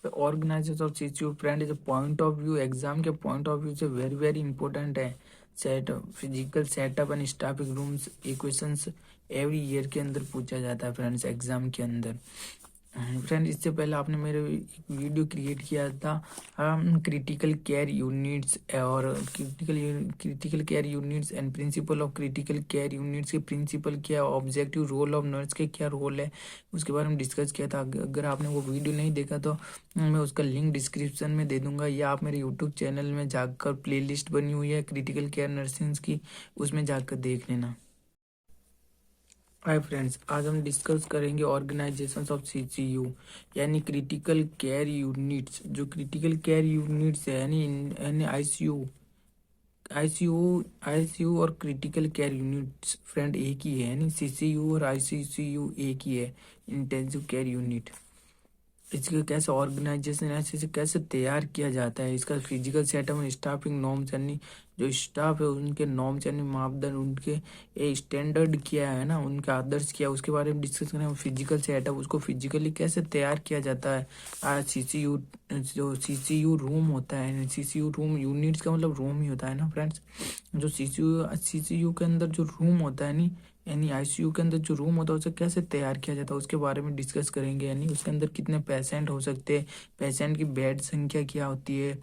Organisation of CCU friend is point of view, exam के point of view से very very important है। Set physical setup and staffing rooms equations every year के अंदर पूछा जाता है फ्रेंड्स एग्जाम के अंदर। फ्रेंड इससे पहले आपने मेरे एक वीडियो क्रिएट किया था क्रिटिकल केयर यूनिट्स और critical care units and principle of critical care units के प्रिंसिपल क्या, ऑब्जेक्टिव रोल ऑफ नर्स के क्या रोल है, उसके बारे में डिस्कस किया था। अगर आपने वो वीडियो नहीं देखा तो मैं उसका लिंक डिस्क्रिप्शन में दे दूंगा, या आप मेरे यूट्यूब चैनल में जाकर प्लेलिस्ट बनी हुई है क्रिटिकल केयर नर्सिंग की, उसमें जाकर देख लेना। हाय फ्रेंड्स, आज हम डिस्कस करेंगे ऑर्गेनाइजेशंस ऑफ सीसीयू यानी क्रिटिकल केयर यूनिट्स। जो क्रिटिकल केयर यूनिट्स है यानी आईसीयू आईसीयू और क्रिटिकल केयर यूनिट्स फ्रेंड एक ही है, यानी सीसीयू और आईसीसीयू एक ही है, इंटेंसिव केयर यूनिट। इसका कैसे ऑर्गेनाइजेशन ऐसे कैसे तैयार किया जाता है, इसका physical setup and staffing norms यानी जो स्टाफ है उनके नॉर्म्स यानी मापदंड, उनके स्टैंडर्ड क्या है ना, उनका आदर्श क्या है, उसके बारे में डिस्कस करें। फिजिकल सेटअप उसको फिजिकली कैसे तैयार किया जाता है। आज सीसीयू जो सीसीयू रूम होता है, सीसीयू रूम यूनिट्स का मतलब रूम ही होता है ना फ्रेंड्स। जो सीसीयू के अंदर जो रूम होता है नी, यानी आईसीयू के अंदर जो रूम होता है उसे कैसे तैयार किया जाता है उसके बारे में डिस्कस करेंगे। यानी उसके अंदर कितने पेशेंट हो सकते हैं, पेशेंट की बेड संख्या क्या होती है,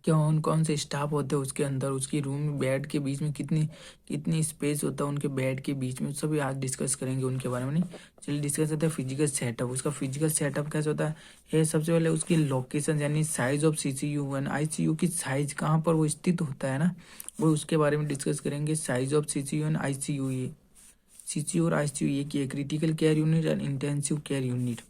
कौन कौन से स्टाफ होते हैं उसके अंदर, उसकी रूम बेड के बीच में कितनी कितनी स्पेस होता है उनके बेड के बीच में, सभी आज डिस्कस करेंगे उनके बारे में। नहीं, चलिए डिस्कस करते हैं फिजिकल सेटअप। उसका फिजिकल सेटअप कैसे होता है, ये सबसे पहले उसकी लोकेशन यानी size of CCU and ICU की साइज कहाँ पर वो स्थित होता है ना, वो उसके बारे में डिस्कस करेंगे। Size of CCU and ICU, ये सीसीयू और आईसीयू ये की critical care unit and intensive care unit.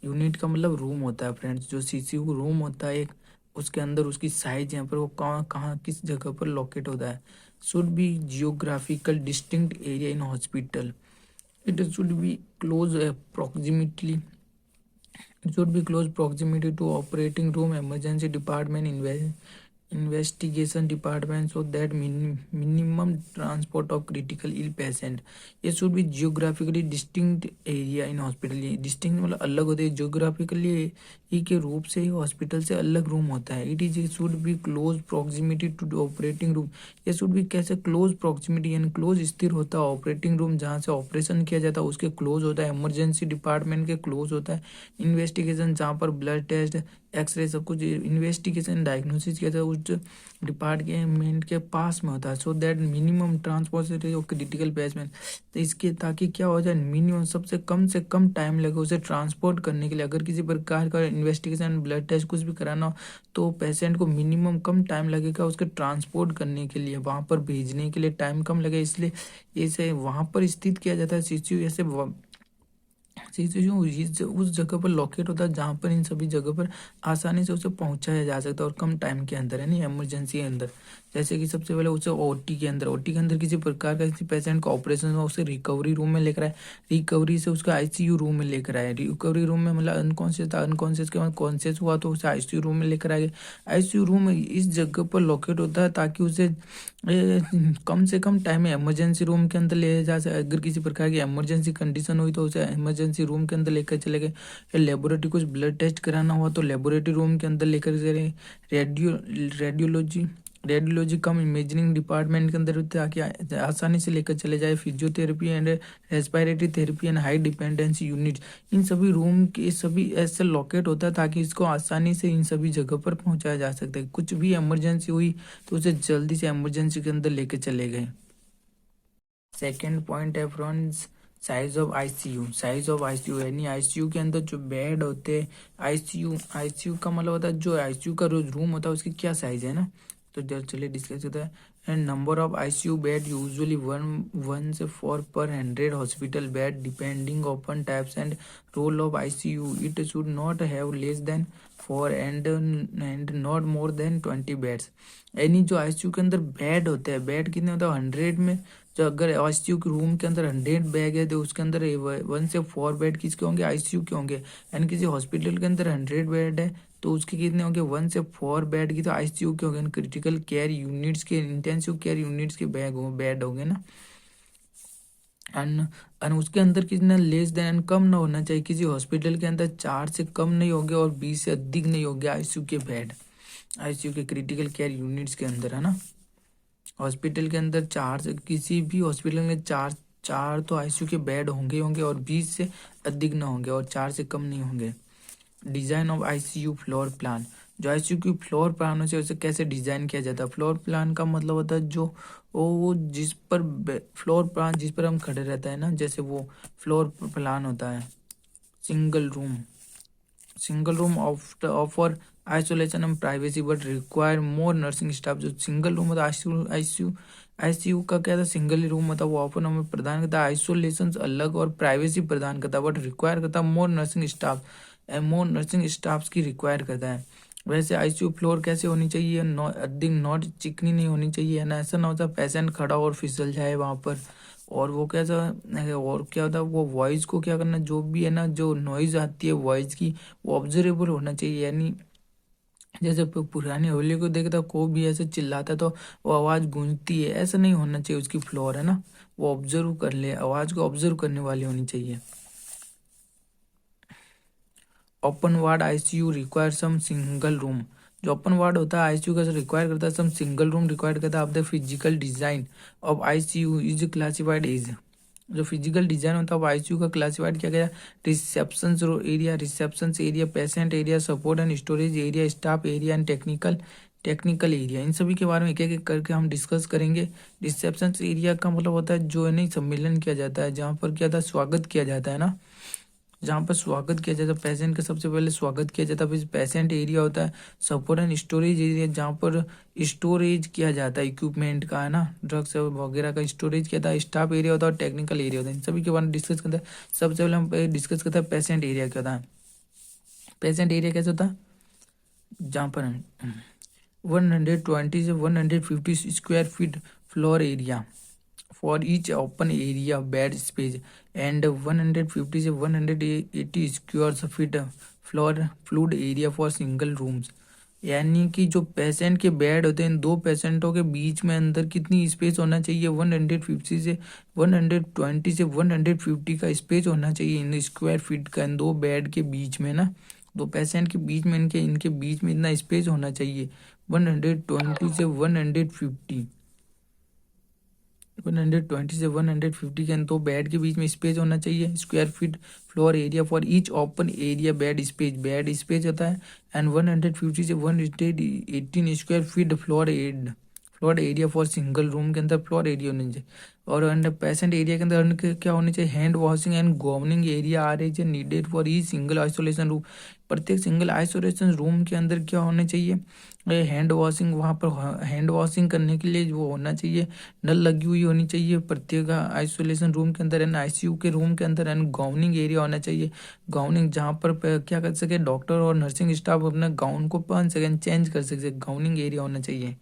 Unit का मतलब रूम होता है फ्रेंड्स। जो सीसीयू रूम होता है एक, उसके अंदर उसकी साइज यहाँ पर वो कहाँ कहाँ किस जगह पर लोकेट होता है। Should be geographical distinct area in hospital, it should be close proximately, it should be close proximity to operating room, emergency department, investigation department, so that minimum transport of critical ill patient. ये should be geographically distinct area in hospital। ये distinct मतलब अलग होते हैं, geographically ही के रूप से ही hospital से अलग रूम होता है। It is should be close proximity to operating room, ये शुड बी कैसे क्लोज प्रॉक्सिमिटी यानी क्लोज स्थिर होता है ऑपरेटिंग रूम जहाँ से ऑपरेशन किया जाता है उसके क्लोज होता है, इमरजेंसी डिपार्टमेंट के क्लोज होता है, इन्वेस्टिगेशन जहाँ पर ब्लड टेस्ट एक्सरे सब कुछ इन्वेस्टिगेशन डायग्नोसिस किया जाता है उस डिपार्टमेंट के पास में होता है। So that minimum transport of critical patient, तो इसके ताकि क्या हो जाए मिनिमम सबसे कम से कम टाइम लगे उसे ट्रांसपोर्ट करने के लिए। अगर किसी प्रकार का इन्वेस्टिगेशन ब्लड टेस्ट कुछ भी कराना हो तो पेशेंट को मिनिमम कम टाइम लगेगा उसके ट्रांसपोर्ट करने के लिए, वहाँ पर भेजने के लिए टाइम कम लगे, इसलिए इसे वहाँ पर स्थित किया जाता है। सीसीयू ऐसे सीसीयू उस जगह पर लोकेट होता है जहाँ पर इन सभी जगह पर आसानी से उसे पहुंचाया जा सकता है और कम टाइम के अंदर, है नहीं इमरजेंसी के अंदर। जैसे कि सबसे पहले उसे ओटी के अंदर किसी प्रकार का किसी पेशेंट का ऑपरेशन हुआ उसे रिकवरी रूम में लेकर आए, रिकवरी से उसका आईसीयू रूम में लेकर आए, रिकवरी रूम में मतलब अनकॉन्शियस था, अनकॉन्शियस के बाद कॉन्शियस हुआ तो उसे आईसीयू रूम में लेकर आए। आईसीयू रूम इस जगह पर लोकेट होता है ताकि उसे कम से कम टाइम में इमरजेंसी रूम के अंदर ले जा सके। अगर किसी प्रकार की इमरजेंसी कंडीशन हुई तो उसे इमरजेंसी रूम के अंदर लेकर चले गए। लेबोरेटरी कुछ ब्लड टेस्ट कराना हुआ तो लेबोरेटरी रूम के अंदर लेकर चले। रेडियोलॉजी कम इमेजिंग डिपार्टमेंट के अंदर ताकि आसानी से लेकर चले जाए। Physiotherapy and respiratory therapy and high dependency unit, इन सभी रूम के सभी ऐसे लोकेट होता है ताकि इसको आसानी से इन सभी जगह पर पहुंचाया जा सकता है। कुछ भी इमरजेंसी हुई तो उसे जल्दी से इमरजेंसी के अंदर लेकर चले गए। सेकेंड पॉइंट है friends size of ICU. Size of ICU यानी आईसीयू के अंदर जो बेड होते हैं, आईसीयू का मतलब होता है जो आईसीयू का जो रूम होता है उसकी क्या साइज है ना, तो चलिए डिस्कस करते हैं। And number of ICU bed usually 1 से 4 पर 100 hospital bed depending upon types and role of ICU. It should not have less than 4 and not more than 20 beds. यानी जो आईसीयू के अंदर बेड होते हैं, बेड कितने होते हैं 100 में। जो अगर आईसीयू के रूम के अंदर 100 बेड है तो उसके अंदर 1 से 4 बेड किसके होंगे, आईसीयू के होंगे। यानी किसी हॉस्पिटल के अंदर 100 बेड है तो उसके कितने होंगे 1 से 4 बेड की तो आईसीयू के होंगे। क्रिटिकल केयर यूनिट्स के इंटेंसिव केयर यूनिट्स के बेड होंगे ना। एंड उसके अंदर कितना लेस देन कम ना होना चाहिए, किसी हॉस्पिटल के अंदर 4 से कम नहीं होंगे और 20 से अधिक नहीं होंगे आईसीयू के बेड, आईसीयू के क्रिटिकल केयर यूनिट्स के अंदर, है ना। हॉस्पिटल के अंदर 4 से, किसी भी हॉस्पिटल में चार चार तो आईसीयू के बेड होंगे होंगे और 20 से अधिक ना होंगे और 4 से कम नहीं होंगे। Design of ICU floor plan, जो आईसीयू की फ्लोर प्लान होती है उसे कैसे डिजाइन किया जाता है। फ्लोर प्लान का मतलब होता है जो वो जिस पर फ्लोर प्लान जिस पर हम खड़े रहते हैं ना, जैसे वो फ्लोर प्लान होता है। Single room offer isolation and privacy but require more nursing staff. जो सिंगल रूम होता है आईसीयू का क्या था, सिंगल ही रूम होता है, वो ऑफर हमें प्रदान करता है आइसोलेशन अलग और प्राइवेसी प्रदान करता है, बट रिक्वायर करता है मोर नर्सिंग स्टाफ, मोर नर्सिंग स्टाफ की रिक्वायर करता है। वैसे आईसीयू फ्लोर कैसे होनी चाहिए, अधिक नॉट चिकनी नहीं होनी चाहिए, है ना। ऐसा ना होता पेशेंट खड़ा और फिसल जाए वहां पर। और वो कैसा, और क्या होता है, वो वॉइस को क्या करना, जो भी है ना, जो नॉइज आती है वॉइस की, वो ऑब्जर्वेबल होना चाहिए। यानी जैसे पुरानी होली को देखता कोई भी ऐसे चिल्लाता तो वो आवाज गूंजती है, ऐसा नहीं होना चाहिए उसकी फ्लोर, है ना। वो ऑब्जर्व कर ले, आवाज को ऑब्जर्व करने वाली होनी चाहिए। Open ward ICU require some single room, जो ओपन वार्ड होता है आईसीयू का रिक्वायर करता है सम सिंगल रूम रिक्वायर करता है। Of the physical design of ICU is classified as, जो फिजिकल डिजाइन होता है वो आईसीयू का क्लासिफाइड किया गया। Reception area, patient area, support and storage area, staff area and technical area. इन सभी के बारे में एक एक करके हम डिस्कस करेंगे। रिसेप्शन एरिया का मतलब होता है जो है नहीं सम्मेलन किया जाता है, जहाँ पर क्या था, स्वागत किया जाता है ना, जहाँ पर स्वागत किया जाता है पेशेंट का, सबसे पहले स्वागत किया जाता है। फिर पेशेंट एरिया होता है, सपोर्ट एंड स्टोरेज एरिया, जहाँ पर स्टोरेज किया जाता है इक्विपमेंट का, है ना, ड्रग्स वगैरह का स्टोरेज किया जाता है। स्टाफ एरिया होता है और टेक्निकल एरिया होता है। इन सभी के बारे में डिस्कस करते हैं। सबसे पहले हम डिस्कस करते हैं पेशेंट एरिया क्या होता है। पेशेंट एरिया कैसे होता है, जहाँ पर 120 से 150 square feet floor area for each open area bed space and 150 से 180 square feet fluid area for single rooms. यानी कि जो पेशेंट के बेड होते हैं, इन दो पेशेंटों के बीच में अंदर कितनी स्पेस होना चाहिए, 150 से 120 से 150 का स्पेस होना चाहिए इन स्क्वायर फीट का, इन दो बेड के बीच में ना, दो पेशेंट के बीच में, इनके इनके बीच में इतना स्पेस होना चाहिए 120 से 150, 120 से 150 के दो बेड के बीच में स्पेस होना चाहिए। Square feet floor area for each open area bed space होता है। एंड 150 से 118 square feet floor area for single room के अंदर फ्लोर एरिया होना चाहिए। और अंडर पेशेंट एरिया के अंदर क्या होनी चाहिए, hand washing and governing area are as needed for each single isolation room. प्रत्येक सिंगल आइसोलेशन रूम के अंदर क्या होना चाहिए, हैंड वॉशिंग, वहाँ पर हैंड वॉशिंग करने के लिए वो होना चाहिए, नल लगी हुई होनी चाहिए प्रत्येक आइसोलेशन रूम के अंदर। एंड आईसीयू के रूम के अंदर एंड गाउनिंग एरिया होना चाहिए, गाउनिंग जहाँ पर क्या कर सके डॉक्टर और नर्सिंग स्टाफ अपने गाउन को पहन सके, चेंज कर सके, गाउनिंग एरिया होना चाहिए।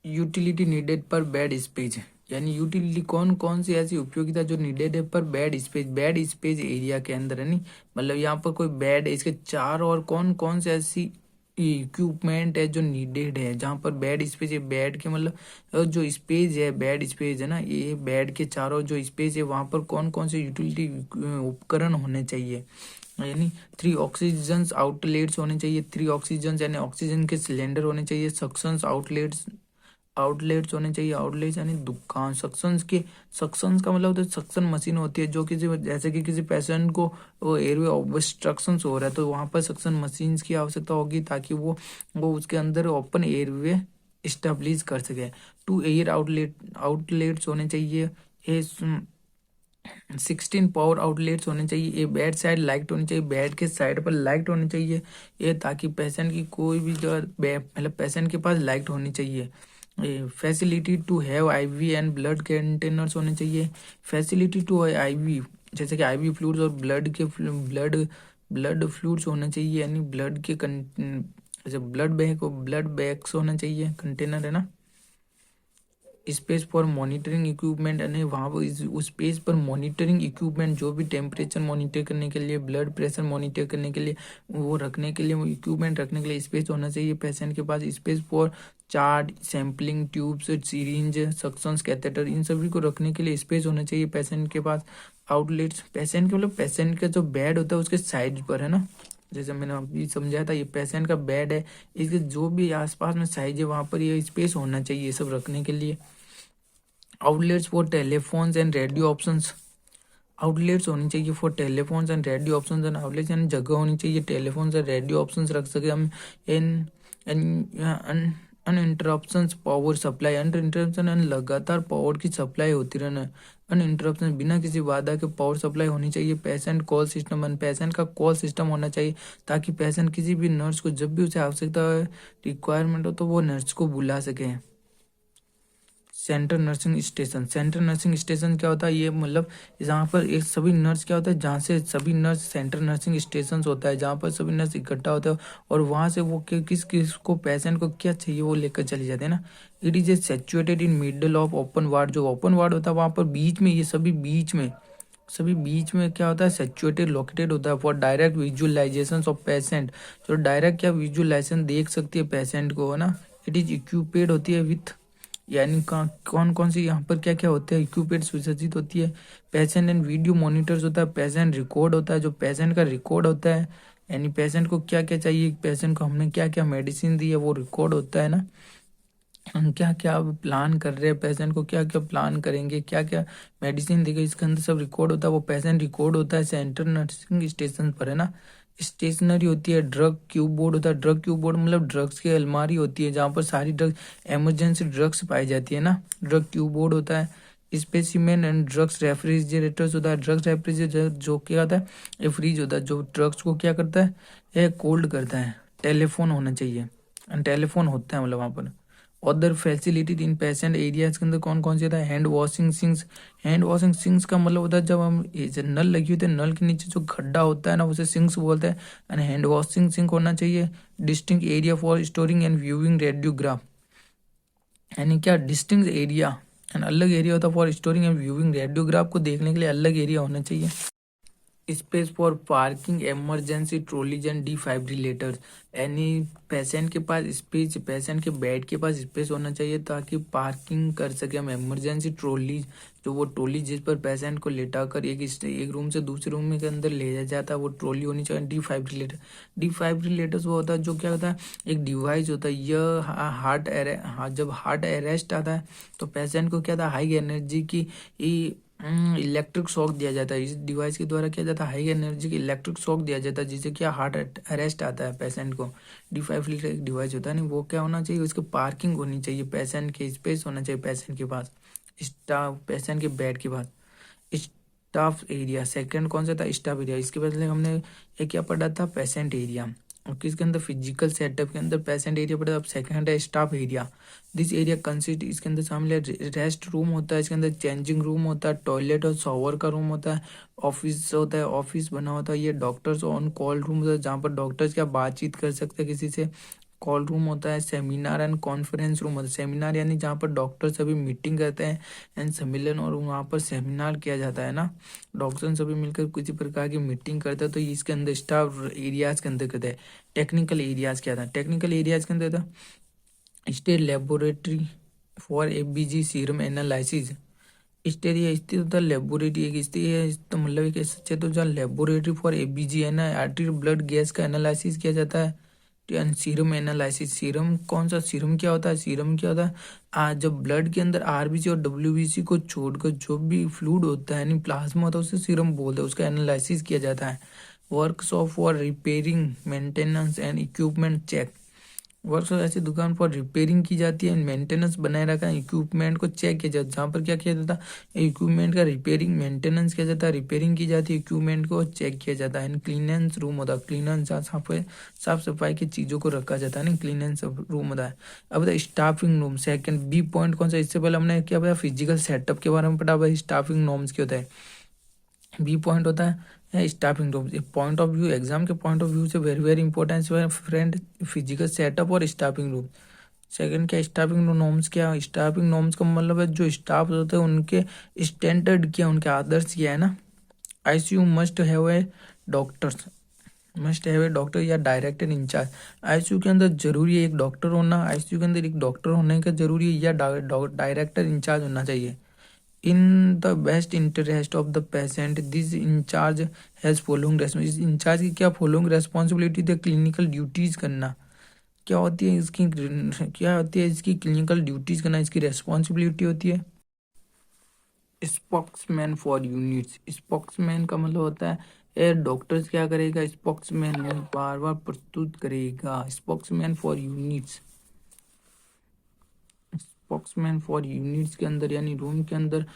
यूटिलिटी नीडेड पर बेड स्पेस, यानी यूटिलिटी कौन कौन सी ऐसी उपयोगिता जो नीडेड है पर बेड स्पेस एरिया के अंदर, है नहीं, मतलब यहाँ पर कोई बेड है, इसके चार और कौन कौन से ऐसी इक्विपमेंट है जो नीडेड है जहाँ पर बेड स्पेस है। बेड के मतलब जो स्पेस है, बेड स्पेस है ना, ये बेड के चारों जो स्पेस है वहाँ पर कौन कौन से यूटिलिटी उपकरण होने चाहिए। यानी 3 ऑक्सीजन आउटलेट्स होने चाहिए, 3 ऑक्सीजन यानी ऑक्सीजन के सिलेंडर होने चाहिए। सक्शंस आउटलेट्स होने चाहिए, आउटलेट्स यानी दुकान। सक्शंस का मतलब होता है सक्शन मशीन होती है जो किसी, जैसे कि किसी पेशेंट को वो एयरवे ऑब्स्ट्रक्शन हो रहा है तो वहां पर सक्शन मशीन्स की आवश्यकता होगी ताकि वो उसके अंदर ओपन एयरवे स्टेब्लिश कर सके। 2 एयर आउटलेट्स होने चाहिए। 16 पावर आउटलेट्स होने चाहिए। ये बेड साइड लाइट होनी चाहिए, बेड के साइड पर लाइट होनी चाहिए, ये ताकि पेशेंट की कोई भी जगह मतलब पेशेंट के पास लाइट होनी चाहिए। Facility to have IV and blood containers होने चाहिए। फैसिलिटी टू आईवी, जैसे कि आईवी फ्लूइड्स और ब्लड फ्लूइड्स होना चाहिए, यानी ब्लड के जैसे ब्लड बैग्स होना चाहिए, कंटेनर, है ना। स्पेस फॉर मॉनिटरिंग इक्विपमेंट, અને वहाँ पर उस स्पेस पर मॉनिटरिंग इक्विपमेंट जो भी टेम्परेचर मॉनिटर करने के लिए, ब्लड प्रेशर मॉनिटर करने के लिए, वो रखने के लिए, वो इक्विपमेंट रखने के लिए स्पेस होना चाहिए पेशेंट के पास। Space for chart, sampling tubes, syringe, suctions, catheter, इन सभी को रखने के लिए स्पेस होना चाहिए पेशेंट के पास। आउटलेट्स, पेशेंट के मतलब पेशेंट का जो बेड होता है उसके साइड पर है ना, जैसे मैंने अभी समझाया था, ये पेशेंट का बेड है, इसके जो भी आसपास में साइज है वहाँ पर ये स्पेस होना चाहिए ये सब रखने के लिए। Outlets for telephones and radio options, outlets होनी चाहिए for telephones and radio options and outlets, यानी जगह होनी चाहिए टेलीफोन्स और रेडियो ऑप्शंस रख सके हम। इन अनइंटरप्शंस पावर सप्लाई, अनइंटरप्शन यानी लगातार पावर की सप्लाई होती रहना, अनइंटरप्शन बिना किसी बाधा के पावर सप्लाई होनी चाहिए। पेशेंट कॉल सिस्टम, पेशेंट का कॉल सिस्टम होना चाहिए ताकि पेशेंट किसी भी नर्स को जब भी उसे आवश्यकता रिक्वायरमेंट हो तो वो नर्स को बुला सके। Central nursing station, central nursing station क्या होता है, ये मतलब जहाँ पर एक सभी नर्स क्या होता है, जहाँ से सभी नर्स, सेंट्रल नर्सिंग स्टेशन होता है जहाँ पर सभी नर्स इकट्ठा होता है और वहाँ से वो किस किस को पेशेंट को क्या चाहिए वो लेकर चले जाते हैं ना। It is a situated in middle of open ward, जो ओपन वार्ड होता है वहाँ पर बीच में, ये सभी बीच में क्या होता है, सिचुएटेड लोकेटेड होता है for direct visualisation of patient, जो डायरेक्ट क्या विजुअलाइजेशन देख सकती है पेशेंट को है ना। इट इज इक्विपेड होती है विथ, यानी कौन कौन सी यहाँ पर क्या क्या होते हैं, इक्विपमेंट सुसज्जित होती है। पेशेंट एंड वीडियो मॉनिटर्स होता है, पेशेंट रिकॉर्ड होता है, जो पेशेंट का रिकॉर्ड होता है, यानी पेशेंट को क्या क्या चाहिए, पेशेंट को हमने क्या क्या मेडिसिन दी है वो रिकॉर्ड होता है ना। हम क्या क्या प्लान कर रहे हैं, पेशेंट को क्या क्या प्लान करेंगे, क्या क्या मेडिसिन देंगे, इसके अंदर सब रिकॉर्ड होता है, वो पेशेंट रिकॉर्ड होता है सेंट्रल नर्सिंग स्टेशन पर है ना। स्टेशनरी होती है, ड्रग क्यूब बोर्ड होता है, ड्रग क्यूब बोर्ड मतलब ड्रग्स की अलमारी होती है जहाँ पर सारी ड्रग, इमरजेंसी ड्रग्स पाई जाती है ना, ड्रग क्यूब बोर्ड होता है। स्पेसिमेन एंड ड्रग्स रेफ्रिजरेटर्स होता है, ड्रग्स रेफ्रिजरेटर जो क्या होता है, ये फ्रीज होता है जो ड्रग्स को क्या करता है, ये कोल्ड करता है। टेलीफोन होना चाहिए, टेलीफोन होता है मतलब वहाँ पर। Other facility in patient areas के अंदर कौन कौन से होता है, hand washing sinks, hand washing sinks का मतलब होता है जब हम ये नल लगी होती है, नल के नीचे जो खड्डा होता है ना उसे सिंक्स बोलते हैं, एंड हैंड वॉशिंग सिंक होना चाहिए। Distinct area for storing and viewing radiograph, यानी क्या डिस्टिंक्ट एरिया एंड अलग एरिया होता है for storing and viewing radiograph, को देखने के लिए अलग एरिया होना चाहिए। Space for parking emergency trolleys and defibrillators, यानी पेशेंट के पास स्पेस, पेशेंट के बेड के पास स्पेस होना चाहिए ताकि पार्किंग कर सके हम इमरजेंसी ट्रॉलीज, जो वो ट्रॉली जिस पर पेशेंट को लेटा कर एक रूम से दूसरे रूम के अंदर ले जाया जाता है, वो ट्रॉली होनी चाहिए। डिफाइब्रिलेटर्स वो होता है जो क्या होता है, एक डिवाइस होता है, यह जब हार्ट अरेस्ट आता है तो पेशेंट को क्या था, हाई एनर्जी की इलेक्ट्रिक शॉक दिया जाता है। इस डिवाइस के द्वारा किया जाता है, हाई एनर्जी की इलेक्ट्रिक शॉक दिया जाता है जिससे क्या हार्ट अरेस्ट आता है पेशेंट को। डिफाइब्रिलेटर एक डिवाइस होता है नहीं, वो क्या होना चाहिए, उसकी पार्किंग होनी चाहिए, पेशेंट के स्पेस होना चाहिए पेशेंट के पास, स्टाफ पेशेंट के बेड के पास। स्टाफ एरिया सेकंड कौन सा था, स्टाफ एरिया। इसके बदले हमने ये क्या पढ़ा था, पेशेंट एरिया, और किसके अंदर फिजिकल सेटअप के अंदर पेशेंट एरिया पड़ा। अब सेकंड है staff area. This area consist, इसके अंदर शामिल है रेस्ट रूम होता है, इसके अंदर चेंजिंग रूम होता है, टॉयलेट और शॉवर का रूम होता है, ऑफिस होता है, ऑफिस बना होता है, ये डॉक्टर्स ऑन कॉल रूम होता है जहाँ पर डॉक्टर्स क्या बातचीत कर सकते हैं किसी से, कॉल रूम होता है। सेमिनार एंड कॉन्फ्रेंस रूम होता है, सेमिनार यानी जहाँ पर डॉक्टर सभी मीटिंग करते हैं एंड सम्मेलन, और वहाँ पर सेमिनार किया जाता है ना, डॉक्टर सभी मिलकर किसी प्रकार की मीटिंग करते हैं, तो इसके अंदर स्टाफ एरियाज के अंदर करते हैं। टेक्निकल एरियाज क्या था, टेक्निकल एरियाज के अंदर था state laboratory for ABG serum analysis. State ये स्थित होता है, लेबोरेटरी एक स्थित है, तो मतलब एक सच्चे तो जहाँ लेबोरेटरी फॉर एबीजी है ना, आर्टरी ब्लड गैस का एनालिसिस किया जाता है। सीरम एनालिसिस, सीरम कौन सा, सीरम क्या होता है, सीरम क्या होता है, जब ब्लड के अंदर आरबीसी और डब्ल्यूबीसी को छोड़कर जो भी फ्लूइड होता है यानी प्लाज्मा होता है उसे सीरम बोलते हैं, उसका एनालिसिस किया जाता है। Workshop for repairing maintenance and equipment check, workshop ऐसी दुकान पर रिपेयरिंग की जाती है, मेंटेनेंस बनाए रखा है, इक्विपमेंट को चेक किया जाता है, जहाँ पर क्या किया जाता है, इक्विपमेंट का रिपेयरिंग मेंटेनेंस किया जाता है, रिपेयरिंग की जाती है, इक्विपमेंट को चेक किया जाता है। क्लीनेंस रूम होता है, क्लीनेंस साफ सफाई की चीज़ों को रखा जाता है ना, क्लीनेंस रूम होता है। अब बताए staffing room, second B point कौन सा, इससे पहले हमने क्या बताया, फिजिकल सेटअप के बारे में पढ़ा, भाई स्टाफिंग नॉर्म्स क्या होता है। बी पॉइंट होता है staffing room, point of view, exam के पॉइंट ऑफ व्यू से very very importance friend, physical setup और स्टाफिंग रूम। सेकंड क्या स्टाफिंग नॉर्म्स, क्या स्टाफिंग नॉर्म्स का मतलब है जो स्टाफ होते हैं उनके स्टैंडर्ड क्या, उनके आदर्श क्या है ना। ICU must have a doctors, must have a doctor या डायरेक्टर इंचार्ज। आईसीयू के अंदर जरूरी है एक डॉक्टर होना, आईसीयू के अंदर एक डॉक्टर होने का जरूरी है या डायरेक्टर इंचार्ज होना चाहिए। In the best interest of the patient this in charge has following इस इंचार्ज की क्या following responsibility the clinical duties करना। क्या होती है इसकी, क्या होती है इसकी क्लिनिकल ड्यूटीज करना, इसकी रेस्पॉन्सिबिलिटी होती है। स्पोक्समैन फॉर यूनिट्स, स्पोक्समैन का मतलब होता है डॉक्टर्स क्या करेगा, स्पोक्समैन बार बार प्रस्तुत करेगा। Spokesman for units, spokesman for units के अंदर यानी रूम के अंदर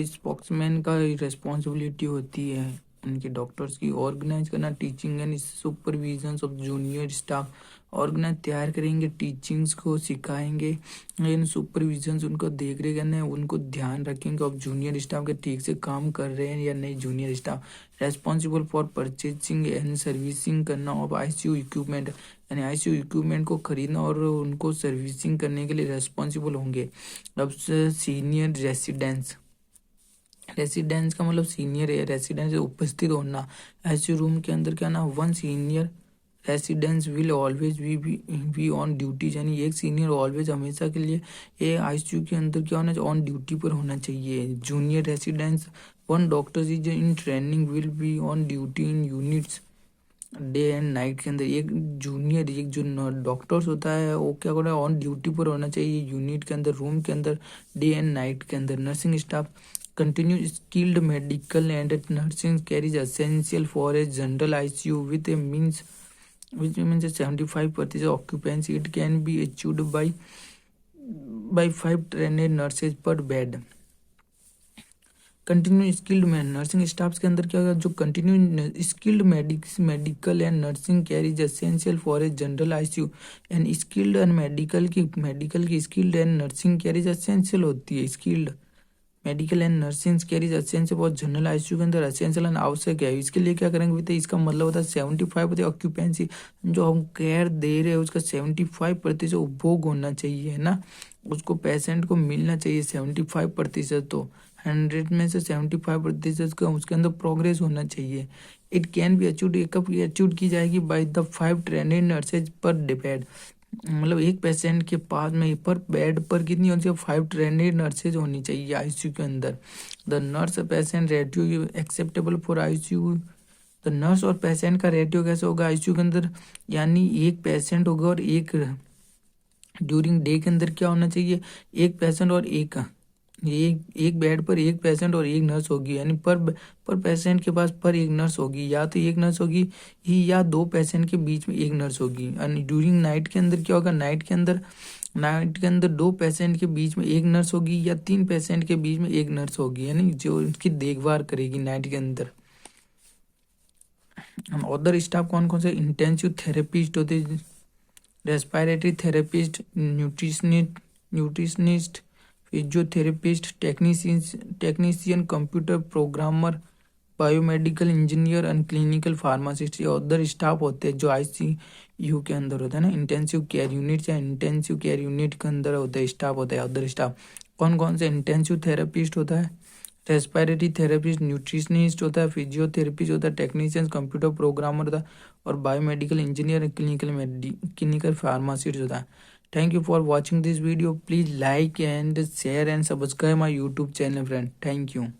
स्पोक्समैन का रिस्पॉन्सिबिलिटी होती है उनके डॉक्टर्स की ऑर्गेनाइज करना teaching and supervision of junior staff. Organise तैयार करेंगे, टीचिंग्स को सिखाएंगे, इन सुपरविजन उनको देख रेख करना है, उनको ध्यान रखेंगे अब जूनियर स्टाफ के ठीक से काम कर रहे हैं या नहीं junior staff. Responsible for purchasing and servicing करना ऑफ आईसीयू इक्विपमेंट, यानी आईसीयू इक्विपमेंट को खरीदना और उनको सर्विसिंग करने के लिए रेस्पॉन्सिबल होंगे। अब सीनियर रेसिडेंस, रेसिडेंस का मतलब सीनियर है, रेसिडेंस उपस्थित होना। आईसीयू रूम के अंदर क्या ना, one senior residence will always be on duty, यानी एक सीनियर ऑलवेज हमेशा के लिए ये आईसीयू के अंदर क्या होना चाहिए, ऑन ड्यूटी पर होना चाहिए। Junior residence one doctor is in training will be on duty in units day and night के अंदर। एक जूनियर एक जो डॉक्टर्स होता है वो क्या करना है, ऑन ड्यूटी पर होना चाहिए यूनिट के अंदर, रूम के अंदर, डे एंड नाइट के अंदर। Nursing staff continue skilled medical and nursing carries essential for a general ICU with A means which means 75% occupancy. It can be achieved by 5 trained nurses per bed. Continue skilled man nursing staff के अंदर क्या होगा, जो continue skilled medical and nursing care is essential for a general ICU and skilled and medical की skilled and nursing care is essential होती है। Skilled medical and nursing care is essential बहुत general ICU के अंदर essential and आवश्यक है। इसके लिए क्या करेंगे तो इसका मतलब होता है 75% ऑक्यूपेंसी, जो हम केयर दे रहे हैं उसका 75% उपभोग होना चाहिए है ना, उसको पेशेंट को मिलना चाहिए 75%, तो 100 में से 75% का उसके अंदर प्रोग्रेस होना चाहिए। इट कैन बी अचीव्ड, कब अचीव की जाएगी, बाय द 5 ट्रेंड नर्सेज पर बेड, मतलब एक पेशेंट के पास में पर बेड पर कितनी होनी चाहिए, 5 ट्रेंड नर्सेज होनी चाहिए आईसीयू के अंदर। The nurse patient ratio acceptable for ICU, the nurse और पेशेंट का रेटियो कैसे होगा आईसीयू के अंदर, यानी एक पेशेंट होगा और एक ड्यूरिंग डे के अंदर क्या होना चाहिए, एक पेशेंट और एक बेड पर एक पेशेंट और एक नर्स होगी, यानी पर पेशेंट के पास पर एक नर्स होगी, या तो एक नर्स होगी ही या 2 पेशेंट के बीच में एक नर्स होगी। यानी ड्यूरिंग नाइट के अंदर क्या होगा, नाइट के अंदर 2 पेशेंट के बीच में एक नर्स होगी या 3 पेशेंट के बीच में एक नर्स होगी, यानी जो उनकी देखभाल करेगी नाइट के अंदर। अदर स्टाफ कौन कौन से, इंटेंसिव थेरेपिस्ट होते, respiratory therapist, nutritionist, physiotherapist, technician, computer programmer, biomedical engineer and clinical pharmacist, ये अदर स्टाफ होते हैं जो आईसीयू के अंदर होता है ना। इंटेंसिव केयर यूनिट या इंटेंसिव केयर यूनिट के अंदर होता है स्टाफ होता है अदर स्टाफ। कौन कौन से, इंटेंसिव थेरेपिस्ट होता है, रेस्पिरेटरी थेरेपिस्ट, न्यूट्रिशनिस्ट होता है, फिजियोथेरेपिस्ट होता है, टेक्नीशियन, कंप्यूटर प्रोग्रामर होता है, और बायोमेडिकल इंजीनियर, क्लिनिकल फार्मासिस्ट होता है। Thank you for watching this video. Please like and share and subscribe my YouTube channel, friend. Thank you.